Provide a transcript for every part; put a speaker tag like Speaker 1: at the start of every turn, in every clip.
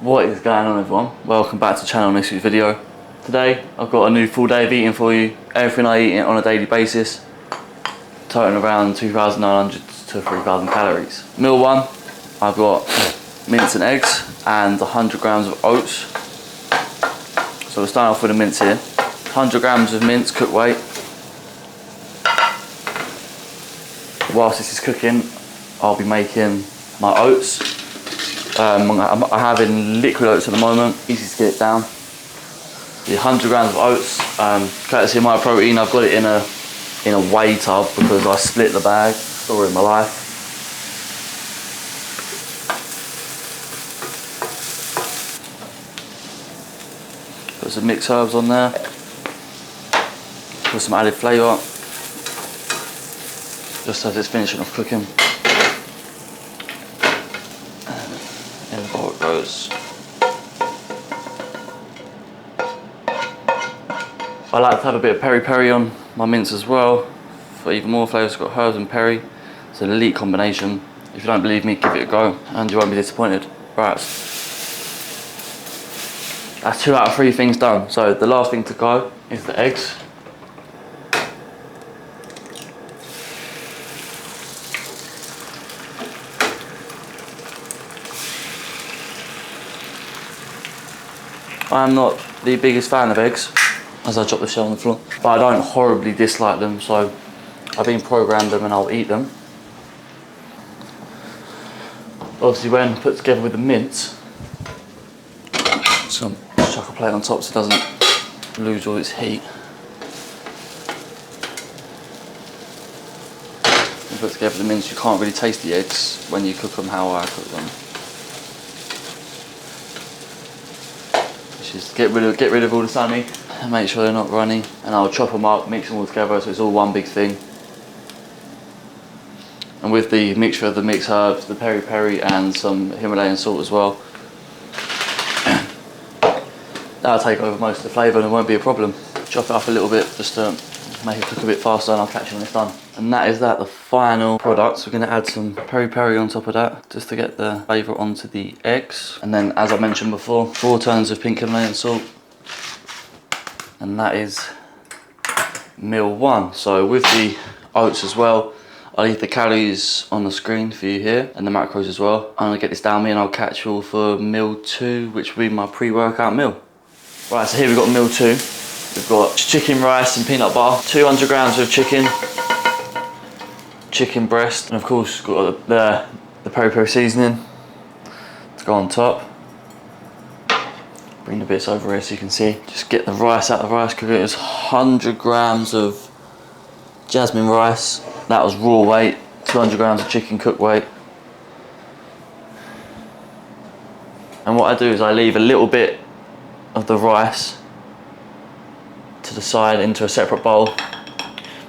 Speaker 1: What is going on, everyone? Welcome back to the channel. Next week's video. Today I've got a new full day of eating for you. Everything I eat on a daily basis, totaling around 2,900 to 3,000 calories. Meal one, I've got mince and eggs and 100 grams of oats. So we'll start off with the mince here. 100 grams of mince, cooked weight. Whilst this is cooking, I'll be making my oats. I'm having liquid oats at the moment, easy to get it down. The 100 grams of oats, courtesy of My Protein, I've got it in a whey tub because I split the bag, story of my life. Put some mixed herbs on there, put some added flavour, just as it's finishing off cooking. And the bowl it goes. I like to have a bit of peri-peri on my mince as well, for even more flavour. It's got herbs and peri. It's an elite combination. If you don't believe me, give it a go and you won't be disappointed. Right, that's 2 out of 3 things done. So the last thing to go is the eggs. I'm not the biggest fan of eggs, as I drop the shell on the floor, but I don't horribly dislike them, so I've been programmed them and I'll eat them. Obviously when put together with the mince, just chuck a plate on top so it doesn't lose all its heat. When put together the mince, you can't really taste the eggs when you cook them how I cook them. Just get rid of all the sunny and make sure they're not runny, and I'll chop them up, mix them all together so it's all one big thing. And with the mixture of the mixed herbs, the peri-peri and some Himalayan salt as well, that'll take over most of the flavour and it won't be a problem. Chop it up a little bit just to make it cook a bit faster, and I'll catch you when it's done. And that is that, the final product. We're going to add some peri-peri on top of that just to get the flavour onto the eggs. And then, as I mentioned before, 4 tons of pink Himalayan salt. And that is meal one. So with the oats as well, I'll leave the calories on the screen for you here and the macros as well. I'm going to get this down me and I'll catch you all for meal 2, which will be my pre-workout meal. Right, so here we've got meal 2. We've got chicken, rice and peanut butter, 200 grams of chicken breast, and of course got the peri-peri seasoning to go on top. Bring the bits over here so you can see. Just get the rice out of the rice cooker. It's 100 grams of jasmine rice. That was raw weight. 200 grams of chicken cooked weight. And what I do is I leave a little bit of the rice to the side into a separate bowl,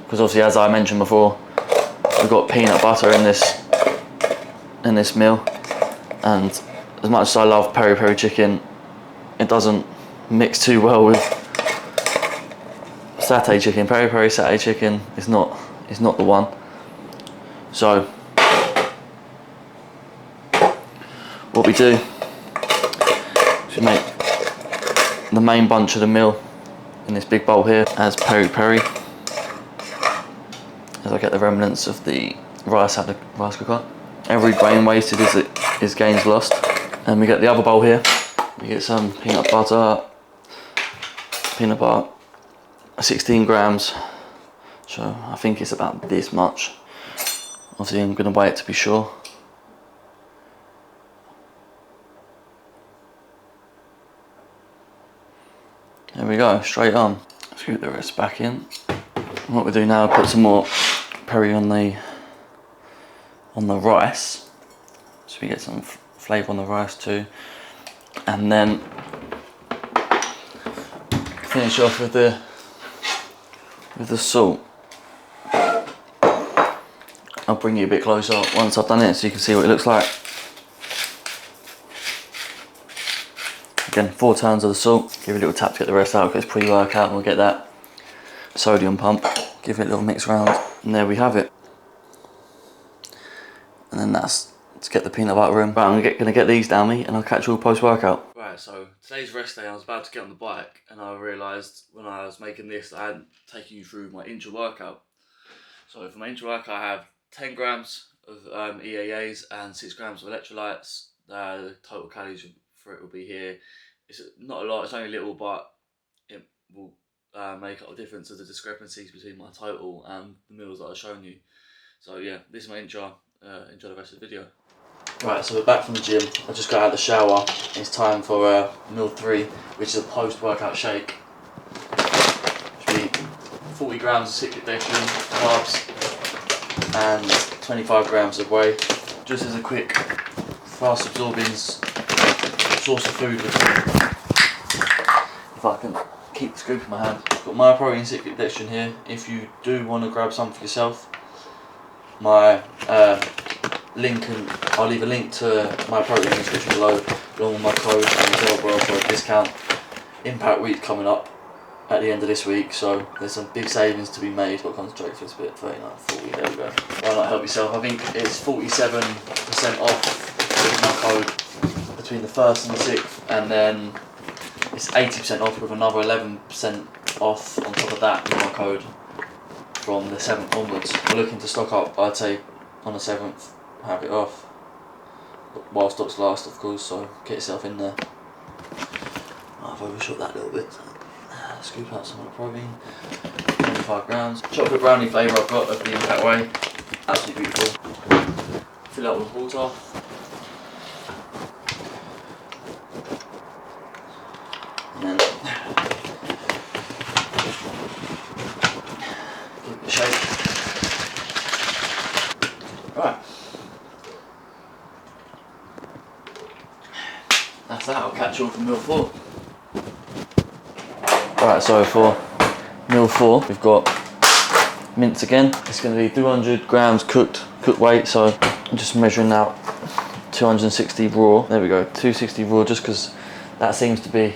Speaker 1: because obviously, as I mentioned before, we've got peanut butter in this meal, and as much as I love peri-peri chicken, it doesn't mix too well with satay chicken. Peri-peri satay chicken is not the one. So what we do is we make the main bunch of the meal in this big bowl here as peri-peri, as I get the remnants of the rice out of the rice cooker. Every grain wasted is gains lost. And we get the other bowl here. We get some peanut butter, 16 grams. So I think it's about this much. Obviously I'm going to weigh it to be sure. There we go, straight on. Scoop the rest back in. And what we do now, put some more peri on the rice, so we get some flavour on the rice too. And then finish off with the salt. I'll bring you a bit closer once I've done it so you can see what it looks like. Again, 4 tons of the salt. Give it a little tap to get the rest out because it's pre-workout, and we'll get that sodium pump. Give it a little mix around, and there we have it. And then that's to get the peanut butter in. Right, I'm gonna get these down me and I'll catch you all post-workout. Right, so today's rest day. I was about to get on the bike and I realised when I was making this I hadn't taken you through my intra-workout. So for my intra-workout I have 10 grams of EAAs and 6 grams of electrolytes. The total calories for it will be here. It's not a lot, it's only little, but it will make up the difference of the discrepancies between my total and the meals that I've shown you. So yeah, this is my intro. Enjoy the rest of the video. Right, so we're back from the gym. I just got out of the shower. It's time for meal 3, which is a post-workout shake. Which will be 40 grams of citric dextrin, carbs, and 25 grams of whey. Just as a quick, fast absorbing source of food. If I can keep the scoop in my hand. I've got my protein citric dextrin here. If you do want to grab some for yourself, my link, and I'll leave a link to my protein in the description below, along with my code and Zelbro for a discount. Impact Week coming up at the end of this week, so there's some big savings to be made. Got to concentrate for this bit. 39, 40, there we go. Why not help yourself? I think it's 47% off with my code between the 1st and the 6th, and then it's 80% off with another 11% off on top of that with my code from the 7th onwards. We're looking to stock up, I'd say, on the 7th, have it off. While stocks last, of course, so get yourself in there. I've overshot that a little bit. Scoop out some of the protein. 25 grams. Chocolate brownie flavour I've got of the Impact Whey. Absolutely beautiful. Fill up with water. And then give it a shake. Right. That's that. I'll catch you all for meal 4. Right, so for meal 4 we've got mince again. It's going to be 200 grams cooked weight, so I'm just measuring out 260 raw. There we go, 260 raw, just because that seems to be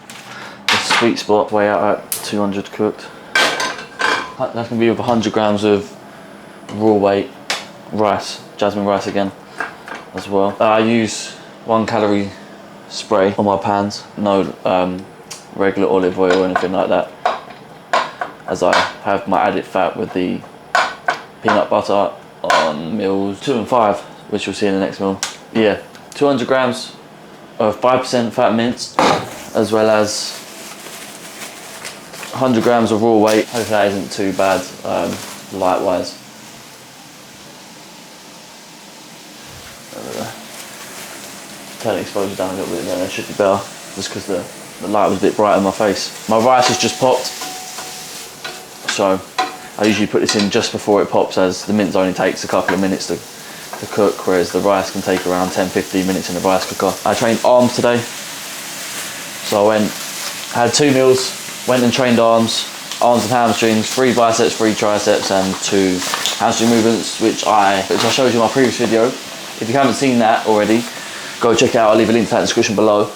Speaker 1: the sweet spot. Weigh out at 200 cooked. That's going to be with 100 grams of raw weight rice, jasmine rice again as well. I use 1 calorie spray on my pans, no regular olive oil or anything like that, as I have my added fat with the peanut butter on meals 2 and 5, which you'll see in the next meal. Yeah, 200 grams of 5% fat mince, as well as 100 grams of raw weight. Hopefully that isn't too bad light wise. Turn the exposure down a little bit, then it should be better, just because the light was a bit bright on my face. My rice has just popped, so I usually put this in just before it pops, as the mince only takes a couple of minutes to cook, whereas the rice can take around 10-15 minutes in the rice cooker. I trained arms today, so I had 2 meals, went and trained arms and hamstrings, 3 biceps, 3 triceps, and 2 hamstring movements, which I showed you in my previous video. If you haven't seen that already, go check it out. I'll leave a link to that in the description below,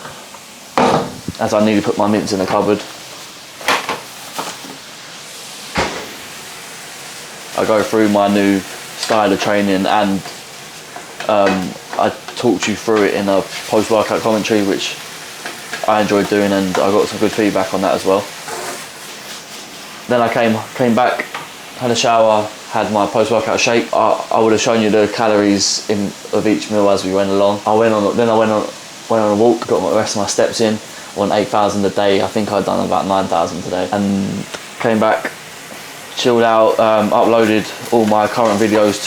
Speaker 1: as I nearly put my mince in the cupboard. I go through my new style of training, and I talked you through it in a post-workout commentary, which I enjoyed doing, and I got some good feedback on that as well. Then I came back, had a shower, had my post-workout shake. I would have shown you the calories of each meal as we went along. I went on a walk, got the rest of my steps in. On 8,000 a day. I think I'd done about 9,000 today, and came back, chilled out, uploaded all my current videos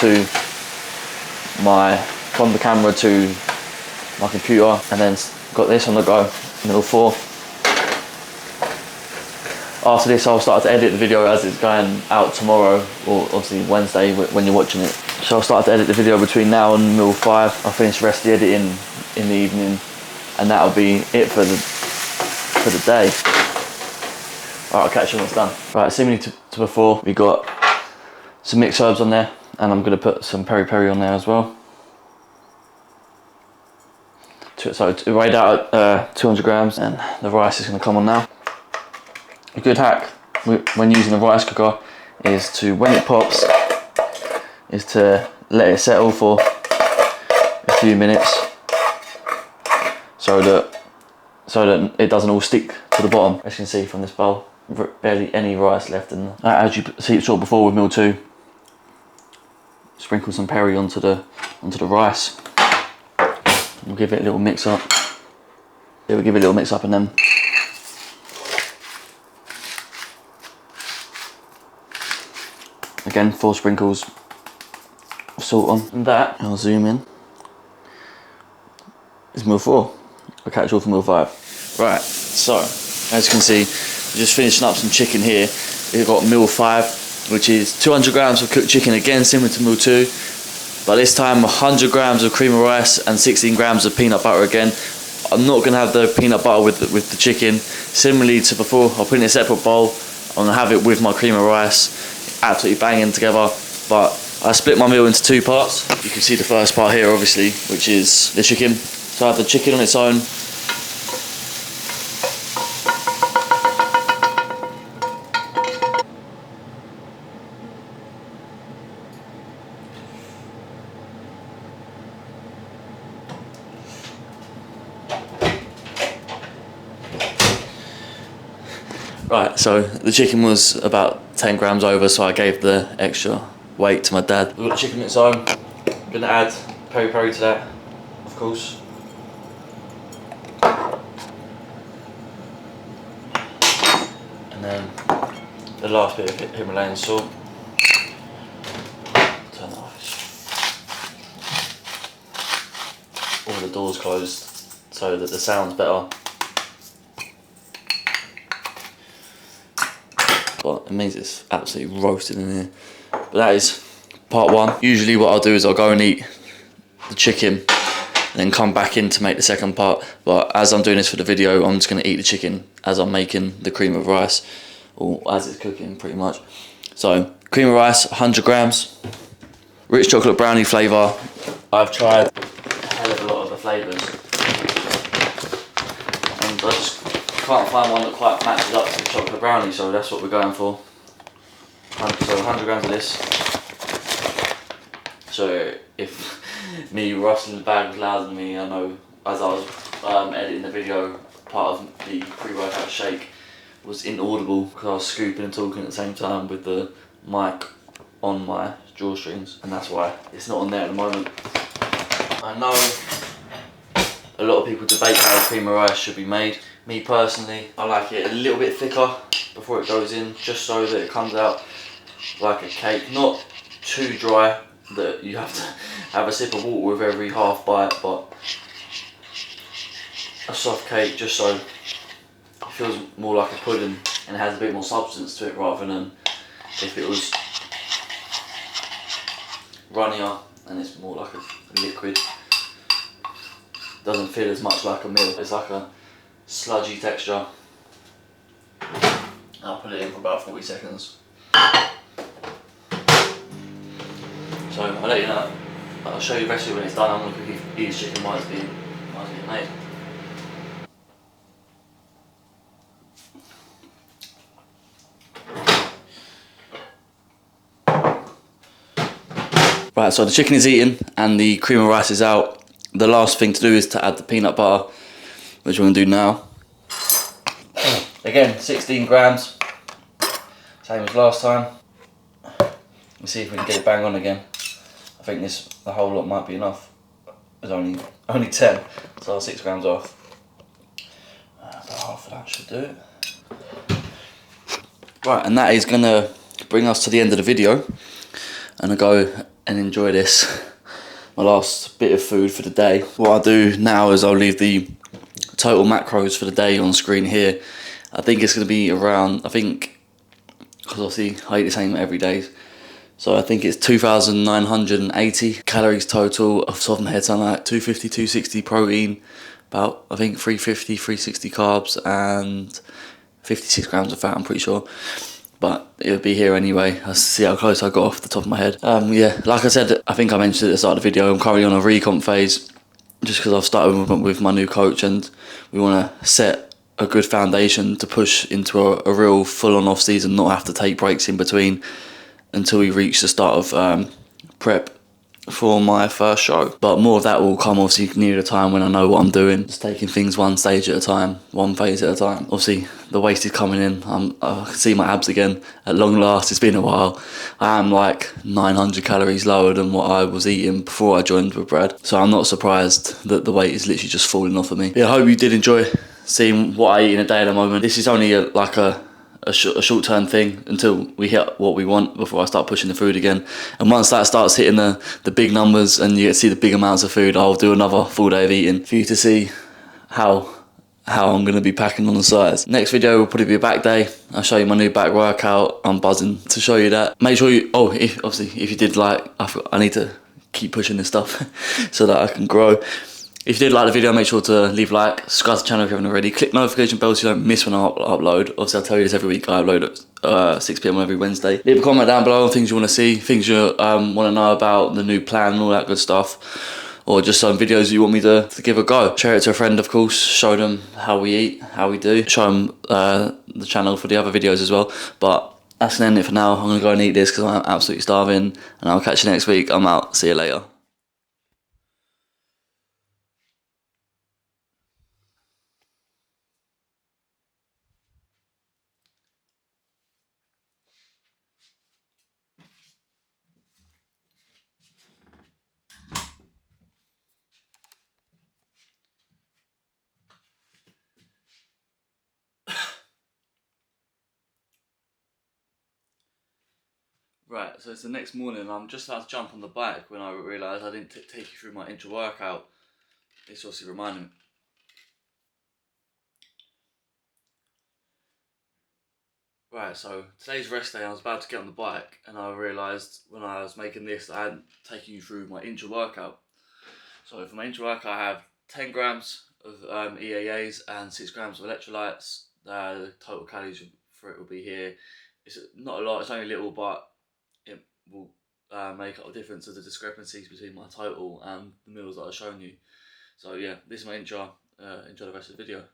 Speaker 1: from the camera to my computer, and then got this on the go, meal 4. After this I'll start to edit the video as it's going out tomorrow, or obviously Wednesday when you're watching it. So I'll start to edit the video between now and meal 5. I'll finish the rest of the editing in the evening, and that'll be it for the day. Alright, I'll catch you when it's done. Right, similarly to before, we got some mixed herbs on there, and I'm going to put some peri-peri on there as well. So it weighed out at 200 grams, and the rice is going to come on now. A good hack when using the rice cooker is to, when it pops, is to let it settle for few minutes so that it doesn't all stick to the bottom. As you can see from this bowl, barely any rice left in there. As you saw before with meal 2, sprinkle some peri onto the rice. We'll give it a little mix up. Yeah, we'll give it a little mix up and then again 4 sprinkles of salt on. And that, I'll zoom in, is meal 4. I'll catch you all for meal 5. Right, so as you can see, we're just finishing up some chicken here. We've got meal 5, which is 200 grams of cooked chicken, again similar to meal 2, but this time 100 grams of cream of rice and 16 grams of peanut butter again. I'm not going to have the peanut butter with the chicken. Similarly to before, I'll put it in a separate bowl. I'm going to have it with my cream of rice, absolutely banging together. But I split my meal into 2 parts. You can see the first part here, obviously, which is the chicken. So I have the chicken on its own. Right, so the chicken was about 10 grams over, so I gave the extra weight to my dad. We've got the chicken on its own. I'm going to add peri-peri to that, of course. And then the last bit of Himalayan salt. Turn it off. All the doors closed so that the sound's better. But it means it's absolutely roasted in here. But that is part 1. Usually what I'll do is I'll go and eat the chicken and then come back in to make the second part. But as I'm doing this for the video, I'm just going to eat the chicken as I'm making the cream of rice, or as it's cooking pretty much. So cream of rice, 100 grams. Rich chocolate brownie flavour. I've tried a hell of a lot of the flavours, and I just can't find one that quite matches up to the chocolate brownie, so that's what we're going for. So 100 grams of this. So if me rustling the bag was louder than me, I know as I was editing the video, part of the pre-workout shake was inaudible because I was scooping and talking at the same time with the mic on my drawstrings, and that's why it's not on there at the moment. I know a lot of people debate how the cream of rice should be made. Me personally, I like it a little bit thicker before it goes in, just so that it comes out like a cake. Not too dry that you have to have a sip of water with every half bite, but a soft cake just so it feels more like a pudding and has a bit more substance to it, rather than if it was runnier and it's more like a liquid. Doesn't feel as much like a meal. It's like a sludgy texture. I'll put it in for about 40 seconds. So I'll let you know. I'll show you the recipe when it's done. I'm going to cook these chicken while it's being made. Right, so the chicken is eaten and the cream of rice is out. The last thing to do is to add the peanut butter, which we're going to do now. Again, 16 grams, same as last time. Let's see if we can get it bang on again. I think the whole lot might be enough. There's only 10, so 6 grams off. About half of that should do it. Right, and that is going to bring us to the end of the video. And I'll go and enjoy this, my last bit of food for the day. What I'll do now is I'll leave the total macros for the day on screen here. I think it's going to be around, because obviously I eat the same every day, so I think it's 2,980 calories total off the top of my head, something like 250, 260 protein, about I think 350, 360 carbs and 56 grams of fat, I'm pretty sure. But it'll be here anyway. I'll see how close I got off the top of my head. Yeah, like I said, I think I mentioned at the start of the video, I'm currently on a recomp phase just because I've started with my new coach and we want to set a good foundation to push into a real full-on off-season, not have to take breaks in between until we reach the start of prep for my first show. But more of that will come obviously near the time when I know what I'm doing. Just taking things one stage at a time, one phase at a time. Obviously the waist is coming in. I can see my abs again at long last. It's been a while. I am like 900 calories lower than what I was eating before I joined with Brad. So I'm not surprised that the weight is literally just falling off of me. Yeah, I hope you did enjoy seeing what I eat in a day at the moment. This is only like a short-term thing until we hit what we want before I start pushing the food again. And once that starts hitting the big numbers and you get to see the big amounts of food, I'll do another full day of eating for you to see how I'm going to be packing on the size. Next video will probably be a back day. I'll show you my new back workout. I'm buzzing to show you that. Make sure you, if you did like, I need to keep pushing this stuff so that I can grow. If you did like the video, make sure to leave a like, subscribe to the channel if you haven't already, click notification bell so you don't miss when I upload. Obviously I'll tell you this every week, I upload at 6 PM every Wednesday. Leave a comment down below on things you want to see, things you want to know about the new plan and all that good stuff, or just some videos you want me to give a go. Share it to a friend, of course, show them how we eat, how we do, show them the channel for the other videos as well. But that's the end of it for now. I'm going to go and eat this because I'm absolutely starving, and I'll catch you next week. I'm out, see you later. Right, so it's the next morning and I'm just about to jump on the bike when I realised I didn't take you through my intro workout. It's obviously reminding me. Right, so today's rest day. I was about to get on the bike and I realised when I was making this I hadn't taken you through my intro workout. So for my intro workout I have 10 grams of EAAs and 6 grams of electrolytes. The total calories for it will be here. It's not a lot, it's only little, but it will make up the difference of the discrepancies between my total and the meals that I've shown you. So yeah, this is my intro. Enjoy the rest of the video.